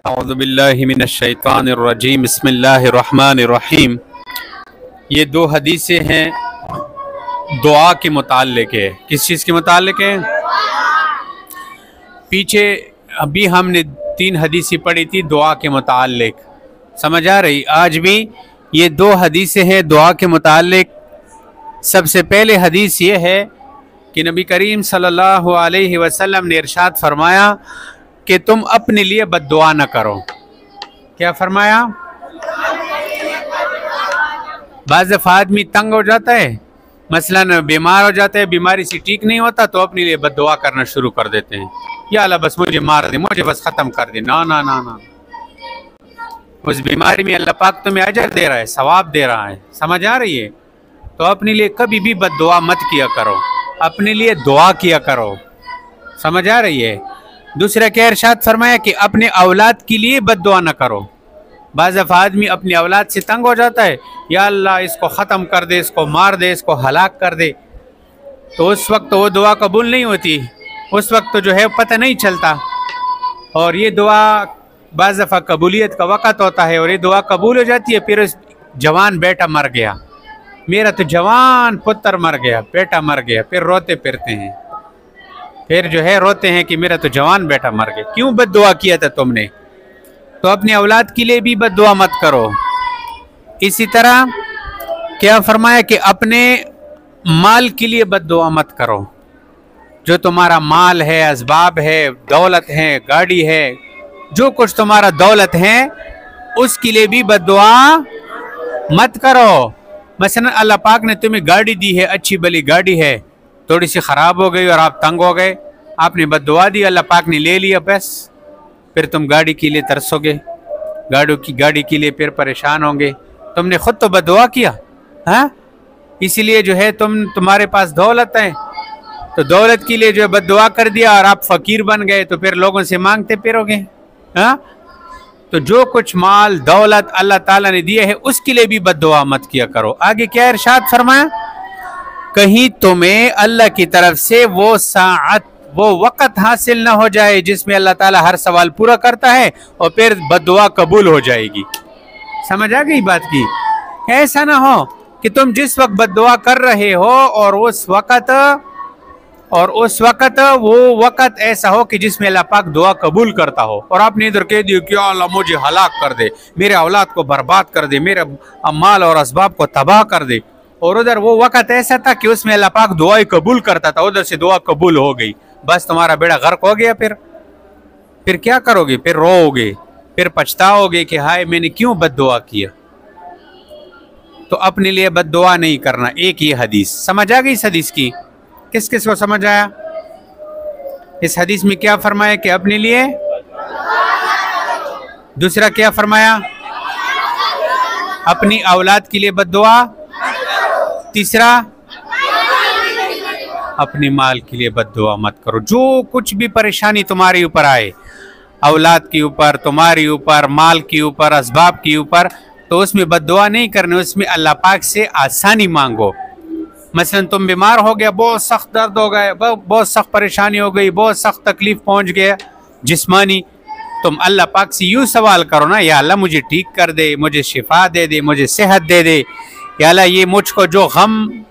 औज़ुबिल्लाहि मिनश्शैतानिर्रजीम बिस्मिल्लाहिर्रहमानिर्रहीम। ये दो हदीसें हैं दुआ के मुताल्लिक़ है। किस चीज़ के मुताल्लिक़ है? पीछे अभी हमने 3 हदीसें पढ़ी थी दुआ के मुताल्लिक़, समझ आ रही? आज भी ये 2 हदीसें हैं दुआ के मुताल्लिक़। सबसे पहले हदीस ये है कि नबी करीम सल्लल्लाहु अलैहि वसल्लम ने इरशाद फरमाया कि तुम अपने लिए बद्दुआ न करो। क्या फरमाया? बाज़ दफ़ा आदमी तंग हो जाता है, मसलन बीमार हो जाता है, बीमारी से ठीक नहीं होता तो अपने लिए बद्दुआ करना शुरू कर देते हैं, या अल्लाह बस मुझे मार दे, मुझे बस ख़त्म कर दे। ना ना ना ना, उस बीमारी में अल्लाह पाक तुम्हें अजर दे रहा है, सवाब दे रहा है, समझ आ रही है? तो अपने लिए कभी भी बद्दुआ मत किया करो, अपने लिए दुआ किया करो, समझ आ रही है? दूसरा क्या इरशाद फरमाया कि अपने औलाद के लिए बद्दुआ न करो। बाज़ दफ़ा आदमी अपनी औलाद से तंग हो जाता है, या अल्लाह इसको ख़त्म कर दे, इसको मार दे, इसको हलाक कर दे, तो उस वक्त वो दुआ कबूल नहीं होती, उस वक्त तो जो है पता नहीं चलता। और ये दुआ बाज़ दफ़ा कबूलियत का वक़्त होता है और ये दुआ कबूल हो जाती है। फिर उस जवान बेटा मर गया, मेरा तो जवान पुत्र मर गया, बेटा मर गया, फिर रोते फिरते हैं, फिर जो है रोते हैं कि मेरा तो जवान बेटा मर गया। क्यों बद्दुआ किया था तुमने? तो अपने औलाद के लिए भी बद्दुआ मत करो। इसी तरह क्या फरमाया कि अपने माल के लिए बद्दुआ मत करो। जो तुम्हारा माल है, असबाब है, दौलत है, गाड़ी है, जो कुछ तुम्हारा दौलत है उसके लिए भी बद्दुआ मत करो। मसलन अल्लाह पाक ने तुम्हें गाड़ी दी है, अच्छी भली गाड़ी है, थोड़ी सी ख़राब हो गई और आप तंग हो गए, आपने बद्दुआ दी, अल्लाह पाक ने ले लिया, बस फिर तुम गाड़ी के लिए तरसोगे, गाड़ी के लिए फिर परेशान होंगे। तुमने खुद तो बद्दुआ किया, हाँ? इसीलिए जो है तुम्हारे पास दौलत है तो दौलत के लिए जो है बद्दुआ कर दिया और आप फ़कीर बन गए तो फिर लोगों से मांगते फिरोगे, हाँ? तो जो कुछ माल दौलत अल्लाह ताला ने दिया है उसके लिए भी बद्दुआ मत किया करो। आगे क्या इरशाद फरमाया? कहीं तुम्हें अल्लाह की तरफ से वो साअत, वो वक़्त हासिल ना हो जाए जिसमें अल्लाह ताला हर सवाल पूरा करता है और फिर बद्दुआ कबूल हो जाएगी। समझ आ गई बात की? ऐसा ना हो कि तुम जिस वक्त बद्दुआ कर रहे हो और उस वक़्त वो वक़्त ऐसा हो कि जिसमें अल्लाह पाक दुआ कबूल करता हो और आपने इधर कह दिया कि अल्लाह मुझे हलाक कर दे, मेरे औलाद को बर्बाद कर दे, मेरे माल और असबाब को तबाह कर दे, और उधर वो वक़्त ऐसा था कि उसमें अल्लाह पाक दुआएं कबूल करता था, उधर से दुआ कबूल हो गई, बस तुम्हारा बेड़ा गर्क हो गया। फिर क्या करोगे? फिर रोओगे, फिर पछताओगे कि हाय मैंने क्यों बद्दुआ किया। तो अपने लिए बद्दुआ नहीं करना। एक ये हदीस समझ आ गई? इस हदीस की किस किस को समझ आया? इस हदीस में क्या फरमाया कि अपने लिए, दूसरा क्या फरमाया? अपनी औलाद के लिए बद्दुआ, तीसरा अपने माल के लिए बद्दुआ मत करो। जो कुछ भी परेशानी तुम्हारे ऊपर आए, औलाद के ऊपर, तुम्हारे ऊपर, माल के ऊपर, असबाब के ऊपर, तो उसमें बद्दुआ नहीं करने, उसमें अल्लाह पाक से आसानी मांगो। मसलन तुम बीमार हो गया, बहुत सख्त दर्द हो गए, बहुत सख्त परेशानी हो गई, बहुत सख्त तकलीफ पहुंच गया जिस्मानी, तुम अल्लाह पाक से यूँ सवाल करो ना, या अल्लाह मुझे ठीक कर दे, मुझे शिफा दे दे, मुझे सेहत दे दे, या अल्लाह ये मुझको जो गम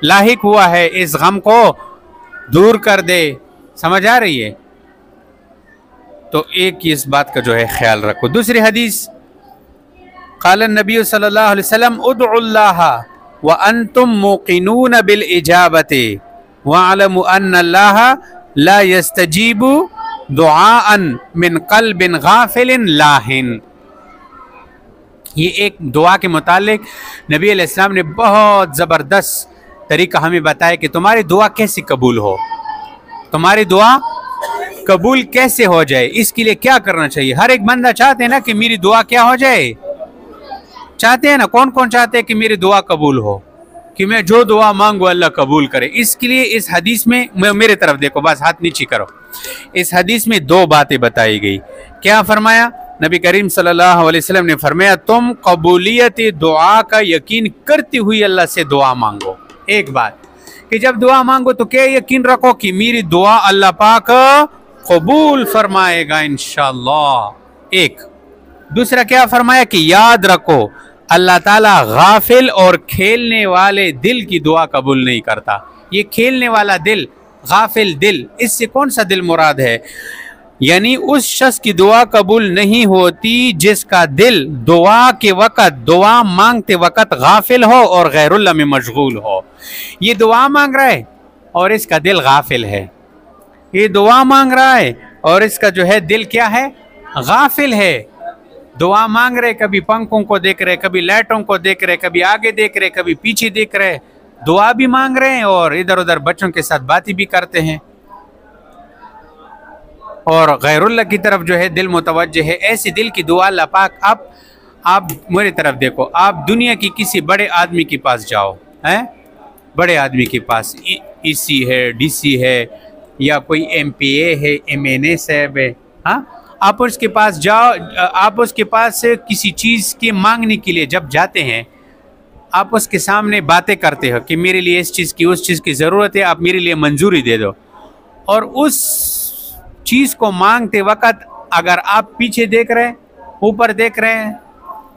लाहिक हुआ है इस गम को दूर कर दे। समझ आ रही है? तो एक इस बात का जो है ख्याल रखो। दूसरी हदीस, क़ाल नबी सल्लल्लाहु अलैहि वसल्लम उदउल्लाह व अंतुम मुक़िनून बिल इजाबति वअलमु अन्नल्लाह ला यस्तजीबु दुआअन मिन क़ल्बिन गाफ़िलिन लाहिन। ये एक दुआ के मुतालिक नबी अलैहिस्सलाम ने बहुत ज़बरदस्त तरीका हमें बताया कि तुम्हारी दुआ कैसे कबूल हो, तुम्हारी दुआ कबूल कैसे हो जाए, इसके लिए क्या करना चाहिए। हर एक बंदा चाहते हैं ना कि मेरी दुआ क्या हो जाए, चाहते हैं ना? कौन कौन चाहते हैं कि मेरी दुआ कबूल हो, कि मैं जो दुआ मांगू अल्लाह कबूल करे। इसके लिए इस हदीस में, मेरे तरफ देखो, बस हाथ नीचे करो, इस हदीस में 2 बातें बताई गई। क्या फरमाया? नबी करीम सल्लल्लाहु अलैहि वसल्लम ने फरमाया तुम कबूलियत दुआ का यकीन करती हुई अल्लाह से दुआ मांगो। एक बात कि जब दुआ मांगो तो क्या यकीन रखो कि मेरी दुआ अल्लाह पाक कबूल फरमाएगा इंशाअल्लाह। एक। दूसरा क्या फरमाया कि याद रखो अल्लाह ताला गाफिल और खेलने वाले दिल की दुआ कबूल नहीं करता। ये खेलने वाला दिल, गाफिल दिल, इससे कौन सा दिल मुराद है? यानी उस शख्स की दुआ कबूल नहीं होती जिसका दिल दुआ के वक़्त, दुआ मांगते वक़्त गाफिल हो और गैरुल्लाह में मशगूल हो। ये दुआ मांग रहा है और इसका दिल गाफिल है। ये दुआ मांग रहा है और इसका जो है दिल क्या है? गाफिल है। दुआ मांग रहे, कभी पंखों को देख रहे, कभी लाइटों को देख रहे, कभी आगे देख रहे, कभी पीछे देख रहे, दुआ भी मांग रहे हैं और इधर उधर बच्चों के साथ बातें भी करते हैं और गैरुल्लाह की तरफ जो है दिल मुतवज्जे है। ऐसे दिल की दुआ अल्लाह पाक, आप मेरी तरफ देखो, आप दुनिया की किसी बड़े आदमी के पास जाओ, हैं, बड़े आदमी के पास, ईसी है, डीसी है, या कोई एमपीए है, एमएनए साहब है, हाँ, आप उसके पास जाओ, आप उसके पास किसी चीज़ के मांगने के लिए जब जाते हैं, आप उसके सामने बातें करते हो कि मेरे लिए इस चीज़ की, उस चीज़ की ज़रूरत है, आप मेरे लिए मंजूरी दे दो। और उस चीज़ को मांगते वक़्त अगर आप पीछे देख रहे हैं, ऊपर देख रहे हैं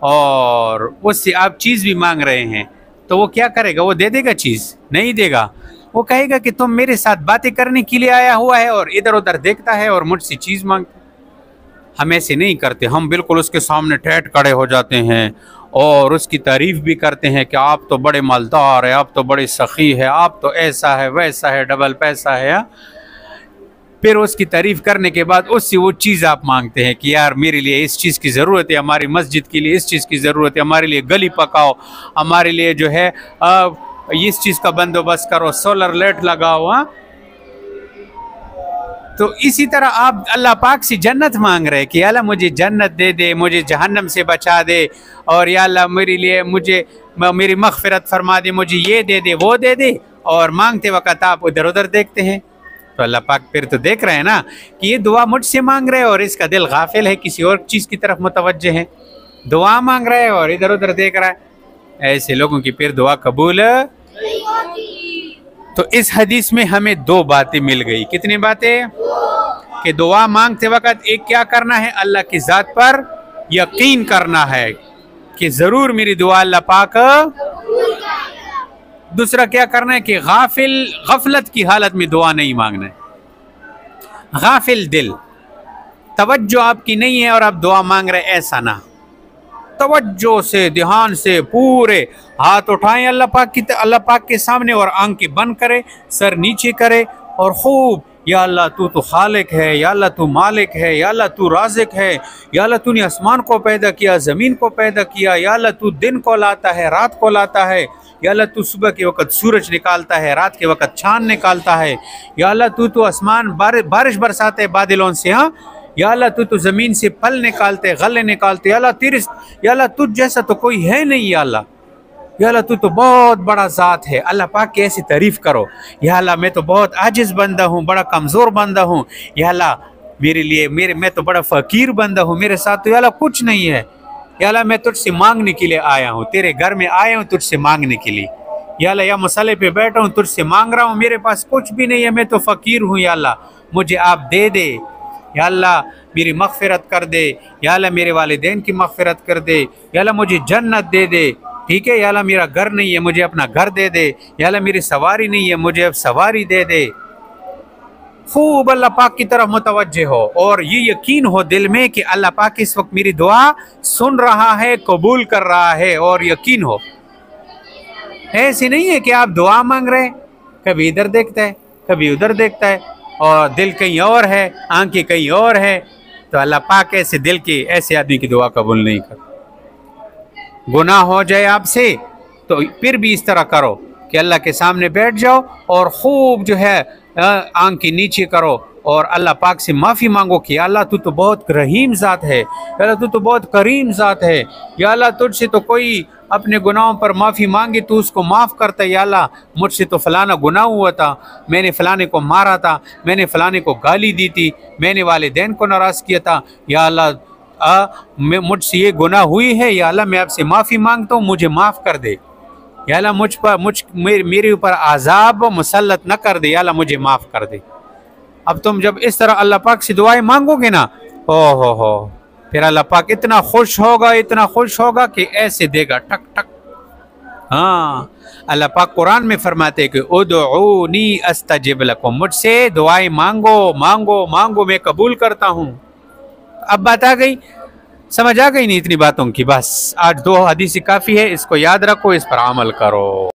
और उससे आप चीज़ भी मांग रहे हैं, तो वो क्या करेगा? वो दे देगा चीज़? नहीं देगा। वो कहेगा कि तुम मेरे साथ बातें करने के लिए आया हुआ है और इधर उधर देखता है और मुझसे चीज़ मांगता। हम ऐसे नहीं करते, हम बिल्कुल उसके सामने ठहर खड़े हो जाते हैं और उसकी तारीफ़ भी करते हैं कि आप तो बड़े मालदार है, आप तो बड़े सखी है, आप तो ऐसा है, वैसा है, डबल पैसा है। फिर उसकी तारीफ़ करने के बाद उससे वो चीज़ आप मांगते हैं कि यार मेरे लिए इस चीज़ की ज़रूरत है, हमारी मस्जिद के लिए इस चीज़ की ज़रूरत है, हमारे लिए गली पकाओ, हमारे लिए जो है इस चीज़ का बंदोबस्त करो, सोलर लाइट लगाओ। हाँ, तो इसी तरह आप अल्लाह पाक से जन्नत मांग रहे कि या अल्लाह मुझे जन्नत दे दे, मुझे जहन्नम से बचा दे, और या अल्लाह मेरे लिए मेरी मग़फ़िरत फरमा दे, मुझे ये दे दे, वो दे दे, और मांगते वक़्त आप उधर उधर देखते हैं। तो अल्लाह पाक फिर तो देख रहे हैं ना कि ये दुआ मुझसे मांग रहे हैं और इसका दिल गाफिल है, किसी और चीज़ की तरफ मुतवज्जे है। दुआ मांग रहे हैं और इधर उधर देख रहा है। ऐसे लोगों की फिर दुआ कबूल नहीं होती। तो इस हदीस में हमें दो बातें मिल गई। कितनी बातें? कि दुआ मांगते वक़्त एक क्या करना है? अल्लाह की ज़ात पर यकीन करना है कि ज़रूर मेरी दुआ अल्लाह पाक। दूसरा क्या करना है कि गफलत की हालत में दुआ नहीं मांगना है। गाफिल दिल, तवज्जो आपकी नहीं है और आप दुआ मांग रहे, ऐसा ना। तवज्जो से, ध्यान से, पूरे हाथ उठाएं अल्लाह पाक के सामने और आंखें बंद करें, सर नीचे करें और खूब या अल्लाह तू तो खालिक है, या अल्लाह तू मालिक है, या अल्लाह तू राज़िक है, या अल्लाह तूने आसमान को पैदा किया, ज़मीन को पैदा किया, या अल्लाह तू दिन को लाता है, रात को लाता है, या अल्लाह तू सुबह के वक़्त सूरज निकालता है, रात के वक़्त चाँद निकालता है, या अल्लाह तू तो आसमान बारिश बरसाते बादलों से, हाँ, या अल्लाह तू तो ज़मीन से फल निकालते, गले निकालते, या अल्लाह तुझ जैसा तो कोई है नहीं, या अल्लाह तू तो बहुत बड़ा ज़ात है। अल्लाह पाक की ऐसी तारीफ़ करो, या अल्लाह मैं तो बहुत आजिज़ बंदा हूँ, बड़ा कमज़ोर बंदा हूँ, या अल्लाह मेरे लिए मैं तो बड़ा फ़कीर बंदा हूँ, मेरे साथ तो या अल्लाह कुछ नहीं है, या अल्लाह मैं तुझसे मांगने के लिए आया हूँ, तेरे घर में आया हूँ तुझसे मांगने के लिए, या अल्लाह या मसले पे बैठा हूँ तुझसे मांग रहा हूँ, मेरे पास कुछ भी नहीं है, मैं तो फ़कीर हूँ, या अल्लाह मुझे आप दे दे, या अल्लाह मेरी मग़फ़िरत कर दे, या अल्लाह मेरे वालिदैन की मग़फ़िरत कर दे, या अल्लाह मुझे जन्नत दे दे, ठीक है, या अल्लाह मेरा घर नहीं है, मुझे अपना घर दे दे, या अल्लाह मेरी सवारी नहीं है, मुझे अब सवारी दे दे। खूब अल्लाह पाक की तरफ मुतवज्जे हो और ये यकीन हो दिल में कि अल्लाह पाक इस वक्त मेरी दुआ सुन रहा है, कबूल कर रहा है, और यकीन हो। ऐसे नहीं है कि आप दुआ मांग रहे, कभी इधर देखता है, कभी उधर देखता है, और दिल कहीं और है, आंखें कहीं और है। तो अल्लाह पाक ऐसे दिल की, ऐसे आदमी की दुआ कबूल नहीं कर। गुनाह हो जाए आपसे तो फिर भी इस तरह करो कि अल्लाह के सामने बैठ जाओ और खूब जो है आंखें नीचे करो और अल्लाह पाक से माफ़ी मांगो कि अल्लाह तू तो बहुत रहीम ज़ात है, अल्लाह तू तो बहुत करीम ज़ात है, या अल्लाह तुझसे तो कोई अपने गुनाहों पर माफ़ी मांगे तो उसको माफ़ करता है, या अल्लाह मुझसे तो फ़लाना गुनाह हुआ था, मैंने फ़लाने को मारा था, मैंने फ़लाने को गाली दी थी, मैंने वालिदैन को नाराज़ किया था, या अल्लाह मुझसे ये गुनाह हुई है, या अल्लाह मैं आपसे माफ़ी मांगता हूँ, मुझे माफ़ कर दे, या अल्लाह मेरे ऊपर आज़ाब मुसल्लत न कर दे, या अल्लाह मुझे माफ़ कर दे। अब तुम जब इस तरह अल्लाह पाक से दुआएं मांगोगे ना, ओ हो, फिर अल्लाह पाक इतना खुश होगा कि ऐसे देगा ठक ठक। हाँ, अल्लाह पाक कुरान में फरमाते हैं कि उदऊनी अस्तजिब लकुम, मुझसे दुआएं मांगो मांगो मांगो, मैं कबूल करता हूँ। अब बात आ गई, समझ आ गई नहीं इतनी बातों की? बस आज 2 हदीस काफ़ी है, इसको याद रखो, इस पर अमल करो।